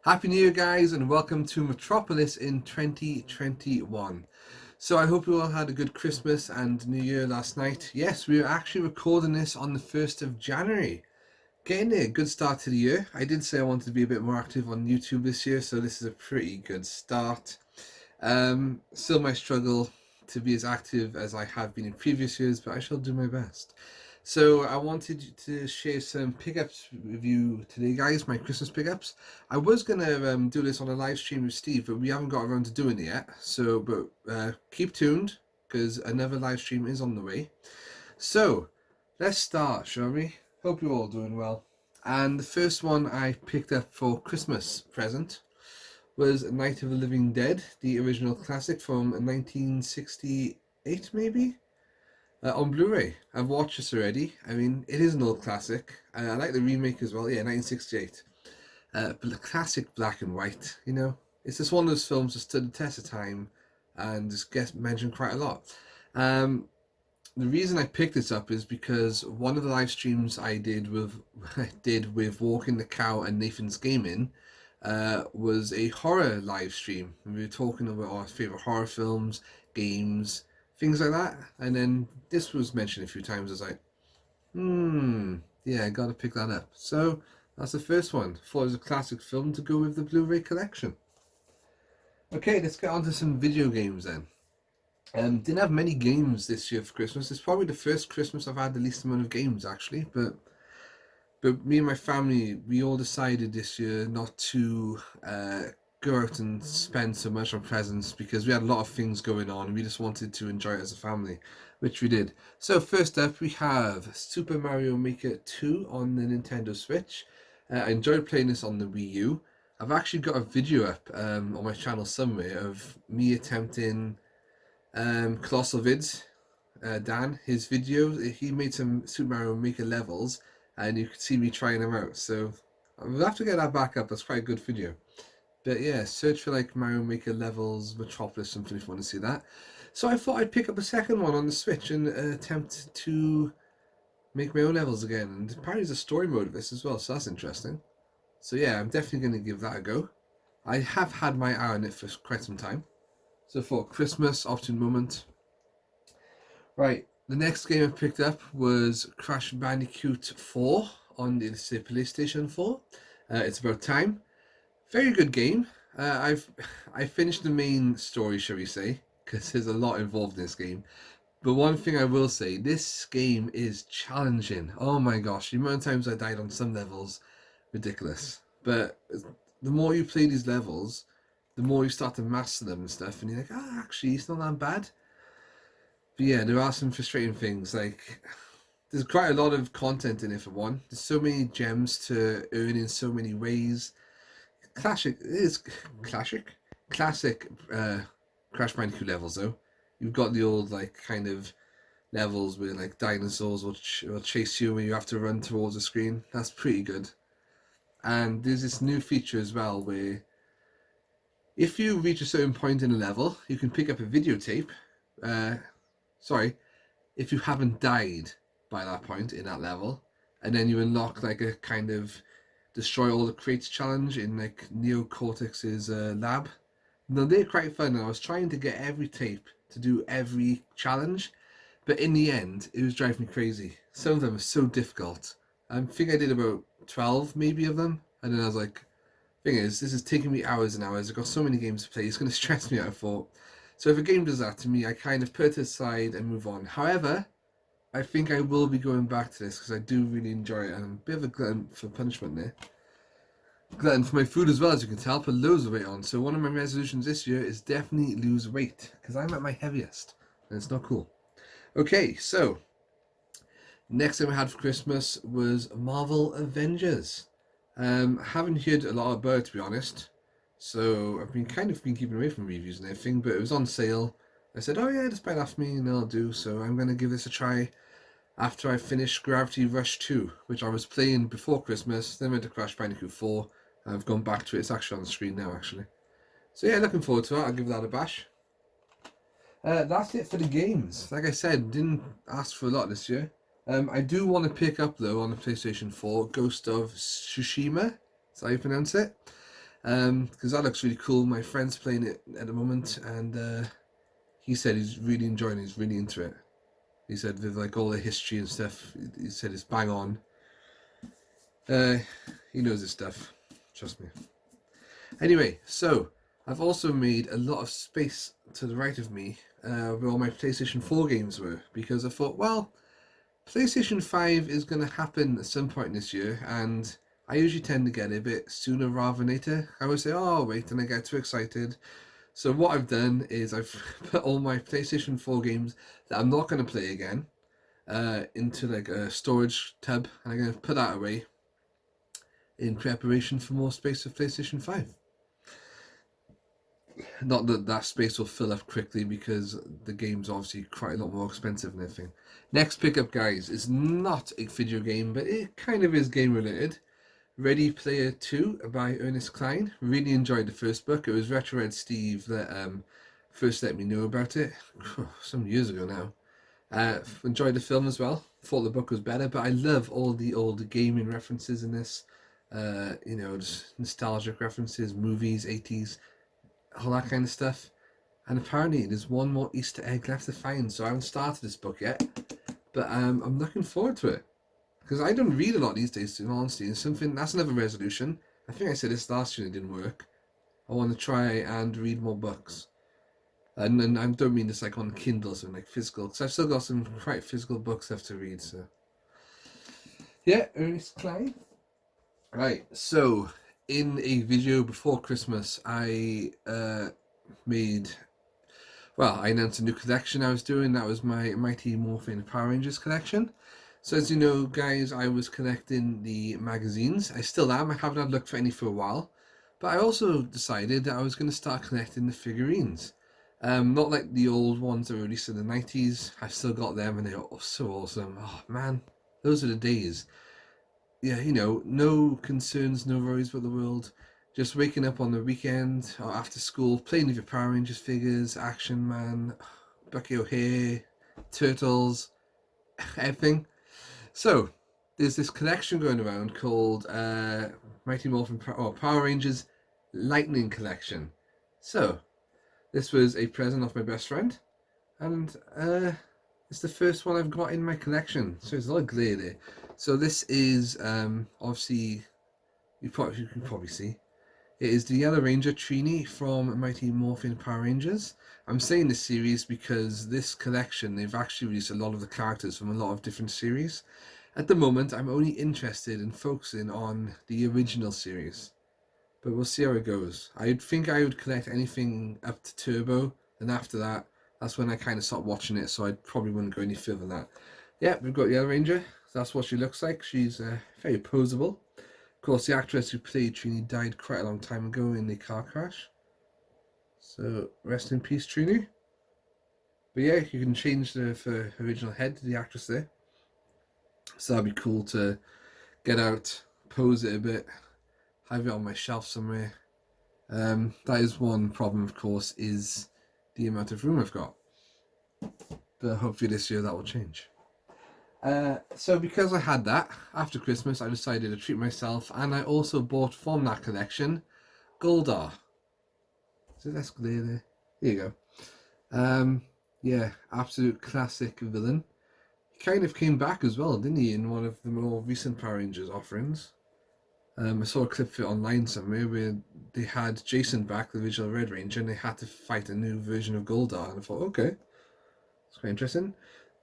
Happy New Year, guys, and welcome to Metropolis in 2021. So, I hope you all had a good Christmas and New Year last night. Yes, we are actually recording this on the 1st of January. Getting a good start to the year. I did say I wanted to be a bit more active on YouTube this year, so this is a pretty good start. Still my struggle to be as active as I have been in previous years, but I shall do my best. So I wanted to share some pickups with you today, guys. My Christmas pickups. I was gonna do this on a live stream with Steve, but we haven't got around to doing it yet. So, but keep tuned because another live stream is on the way. So let's start, shall we? Hope you're all doing well. And the first one I picked up for Christmas present was Night of the Living Dead, the original classic from 1968, maybe? On Blu-ray. I've watched this already. I mean, it is an old classic. I like the remake as well. Yeah, 1968. But the classic black and white, you know? It's just one of those films that stood the test of time and just gets mentioned quite a lot. The reason I picked this up is because one of the live streams I did with Walking the Cow and Nathan's Gaming was a horror live stream. We were talking about our favorite horror films, games, things like that. And then this was mentioned a few times. I was like, yeah, I gotta pick that up. So that's the first one. Thought it was a classic film to go with the Blu-ray collection. Okay, let's get on to some video games then. Didn't have many games this year for Christmas. It's probably the first Christmas I've had the least amount of games actually, but me and my family, we all decided this year not to go out and spend so much on presents because we had a lot of things going on. We just wanted to enjoy it as a family, which we did. So first up, we have Super Mario Maker 2 on the Nintendo Switch. I enjoyed playing this on the Wii U. I've actually got a video up on my channel somewhere of me attempting Colossal Vids. Dan, his videos, he made some Super Mario Maker levels and you could see me trying them out. So I'll have to get that back up. That's quite a good video. But yeah, search for like Mario Maker levels, Metropolis, something if you want to see that. So I thought I'd pick up a second one on the Switch and attempt to make my own levels again. And apparently there's a story mode of this as well, so that's interesting. So yeah, I'm definitely going to give that a go. I have had my eye on it for quite some time. So for Christmas, opportune moment. Right, the next game I picked up was Crash Bandicoot 4 on the PlayStation 4. It's about time. Very good game. I finished the main story, shall we say, because there's a lot involved in this game. But one thing I will say, this game is challenging. Oh my gosh, the amount of times I died on some levels, ridiculous. But the more you play these levels, the more you start to master them and stuff, and you're like, actually, it's not that bad. But yeah, there are some frustrating things. Like, there's quite a lot of content in it for one. There's so many gems to earn in so many ways. Classic it is classic Crash Bandicoot levels though. You've got the old like kind of levels where like dinosaurs will chase you and you have to run towards the screen. That's pretty good. And there's this new feature as well where if you reach a certain point in a level, you can pick up a videotape. Sorry, if you haven't died by that point in that level, and then you unlock like a kind of destroy all the crates challenge in like Neo Cortex's lab. Now they're quite fun. And I was trying to get every tape to do every challenge, but in the end, it was driving me crazy. Some of them are so difficult. I think I did about 12 maybe of them, and then I was like, thing is, this is taking me hours and hours. I've got so many games to play. It's going to stress me out. I thought. So if a game does that to me, I kind of put it aside and move on. However, I think I will be going back to this because I do really enjoy it. And I'm a bit of a glutton for punishment there. Glutton for my food as well, as you can tell. Put loads of weight on. So one of my resolutions this year is definitely lose weight because I'm at my heaviest. And it's not cool. Okay, so next thing I had for Christmas was Marvel Avengers. I haven't heard a lot about it, to be honest. So I've been keeping away from reviews and everything, but it was on sale. I said, oh yeah, just buy that for me and I'll do. So I'm going to give this a try after I finish Gravity Rush 2, which I was playing before Christmas. Then went to Crash Bandicoot 4. I've gone back to it. It's actually on the screen now, actually. So yeah, looking forward to that. I'll give that a bash. That's it for the games. Like I said, didn't ask for a lot this year. I do want to pick up, though, on the PlayStation 4, Ghost of Tsushima. That's how you pronounce it. because that looks really cool. My friend's playing it at the moment, and he said he's really enjoying it. He's really into it. He said with like all the history and stuff, he said it's bang on. He knows his stuff, trust me. Anyway, so I've also made a lot of space to the right of me where all my PlayStation 4 games were, because I thought, well, PlayStation 5 is going to happen at some point this year, and I usually tend to get it a bit sooner rather than later. I would say, oh, wait, and I get too excited. So what I've done is I've put all my PlayStation 4 games that I'm not going to play again into like a storage tub, and I'm going to put that away in preparation for more space for PlayStation 5. Not that that space will fill up quickly, because the game's obviously quite a lot more expensive and everything. Next pickup, guys, is not a video game, but it kind of is game related. Ready Player 2 by Ernest Cline. Really enjoyed the first book. It was Retro Red Steve that first let me know about it some years ago now. Enjoyed the film as well. Thought the book was better, but I love all the old gaming references in this. Just nostalgic references, movies, 80s, all that kind of stuff. And apparently there's one more Easter egg left to find, so I haven't started this book yet, but I'm looking forward to it, because I don't read a lot these days, in honesty. It's something that's another resolution. I think I said this last year and it didn't work. I want to try and read more books, and I don't mean this like on Kindle or something, like physical, because I've still got some quite physical books left to read. So yeah, Ernest Cline. Right, so in a video before Christmas, I announced a new collection I was doing. That was my Mighty Morphin Power Rangers collection. So as you know, guys, I was collecting the magazines. I still am. I haven't had luck for any for a while. But I also decided that I was going to start collecting the figurines. Not like the old ones that were released in the 90s. I've still got them, and they're so awesome. Oh, man, those are the days. Yeah, no concerns, no worries about the world. Just waking up on the weekend or after school, playing with your Power Rangers figures, Action Man, Bucky O'Hare, Turtles, everything. So, there's this collection going around called Mighty Morphin Power Rangers Lightning Collection. So, this was a present of my best friend, and it's the first one I've got in my collection. So there's a lot of glare there. So this is obviously you can probably see. It is the Yellow Ranger Trini from Mighty Morphin Power Rangers. I'm saying this series because this collection, they've actually released a lot of the characters from a lot of different series. At the moment, I'm only interested in focusing on the original series, but we'll see how it goes. I think I would collect anything up to Turbo, and after that, that's when I kind of stopped watching it, so I probably wouldn't go any further than that. Yeah, we've got Yellow Ranger. That's what she looks like. She's very posable. Of course, the actress who played Trini died quite a long time ago in the car crash. So, rest in peace, Trini. But yeah, you can change the original head to the actress there. So that'd be cool to get out, pose it a bit, have it on my shelf somewhere. That is one problem, of course, is the amount of room I've got. But hopefully this year that will change. So because I had that, after Christmas I decided to treat myself, and I also bought from that collection Goldar. So that's clear there. There you go. Yeah, absolute classic villain. He kind of came back as well, didn't he, in one of the more recent Power Rangers offerings. I saw a clip of it online somewhere where they had Jason back, the original Red Ranger, and they had to fight a new version of Goldar, and I thought, okay, it's quite interesting.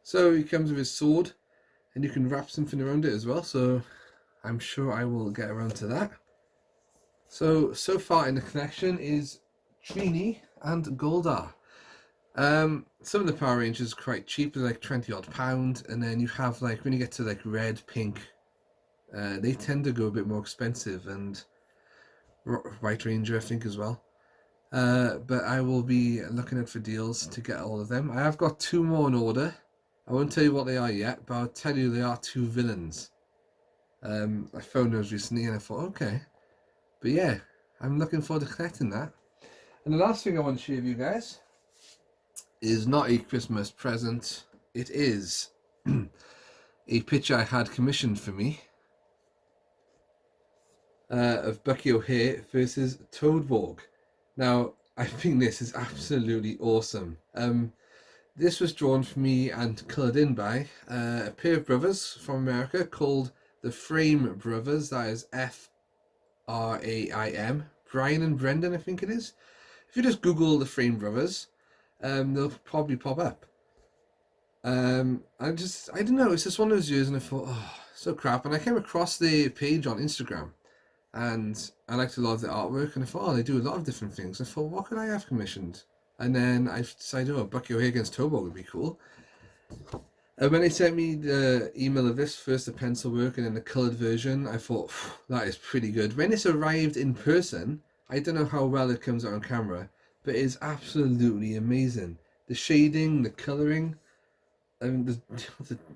So he comes with his sword, and you can wrap something around it as well, so I'm sure I will get around to that. So far in the collection is Trini and Goldar. Some of the Power Rangers are quite cheap, they're like 20 odd pound, and then you have like, when you get to like red, pink, they tend to go a bit more expensive, and White Ranger I think as well. But I will be looking out for deals to get all of them. I have got two more in order. I won't tell you what they are yet, but I'll tell you they are two villains. I found those recently and I thought, okay. But yeah, I'm looking forward to collecting that. And the last thing I want to share with you guys is not a Christmas present. It is a picture I had commissioned for me of Bucky O'Hare versus Toadborg. Now, I think this is absolutely awesome. This was drawn for me and coloured in by a pair of brothers from America called the Frame Brothers. That is Fraim. Brian and Brendan, I think it is. If you just Google the Frame Brothers, they'll probably pop up. I don't know, it's just one of those years, and I thought, oh, so crap. And I came across the page on Instagram, and I liked a lot of the artwork, and I thought, oh, they do a lot of different things. I thought, what could I have commissioned? And then I decided, oh, Bucky O'Hare against Tobo would be cool. And when they sent me the email of this, first the pencil work and then the coloured version, I thought, that is pretty good. When this arrived in person, I don't know how well it comes out on camera, but it is absolutely amazing. The shading, the colouring, and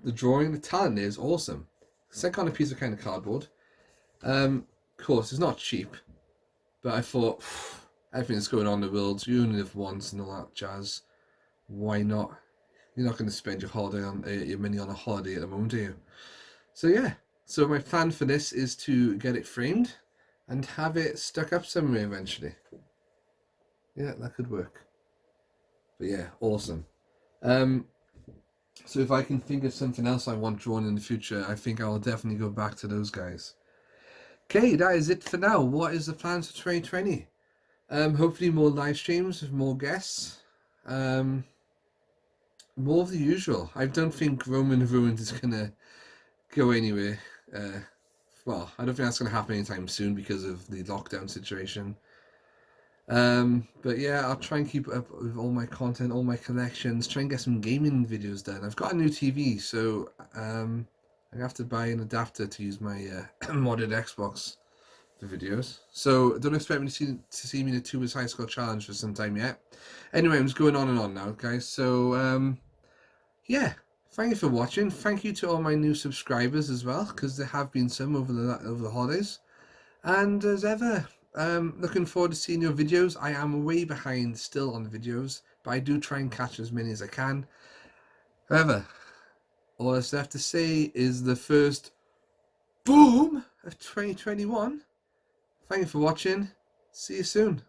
the drawing, the talent is awesome. It's like on a piece of kind of cardboard. Of course, it's not cheap, but I thought, everything that's going on in the world, you only live once and all that jazz. Why not? You're not going to spend your money on a holiday at the moment, are you? So yeah. So my plan for this is to get it framed and have it stuck up somewhere eventually. Yeah, that could work. But yeah, awesome. So if I can think of something else I want drawn in the future, I think I'll definitely go back to those guys. Okay, that is it for now. What is the plans for 2020? Hopefully more live streams with more guests. More of the usual. I don't think Roman Ruined is gonna go anywhere. Well, I don't think that's gonna happen anytime soon because of the lockdown situation. But yeah, I'll try and keep up with all my content, all my collections. Try and get some gaming videos done. I've got a new TV, so I have to buy an adapter to use my modded Xbox for videos. So don't expect me to see me in the Tubers High Score Challenge for some time yet. Anyway, I'm just going on and on now, guys. So yeah, thank you for watching. Thank you to all my new subscribers as well, because there have been some over the holidays. And as ever, looking forward to seeing your videos. I am way behind still on the videos, but I do try and catch as many as I can. However, all that's left to say is the first boom of 2021. Thank you for watching. See you soon.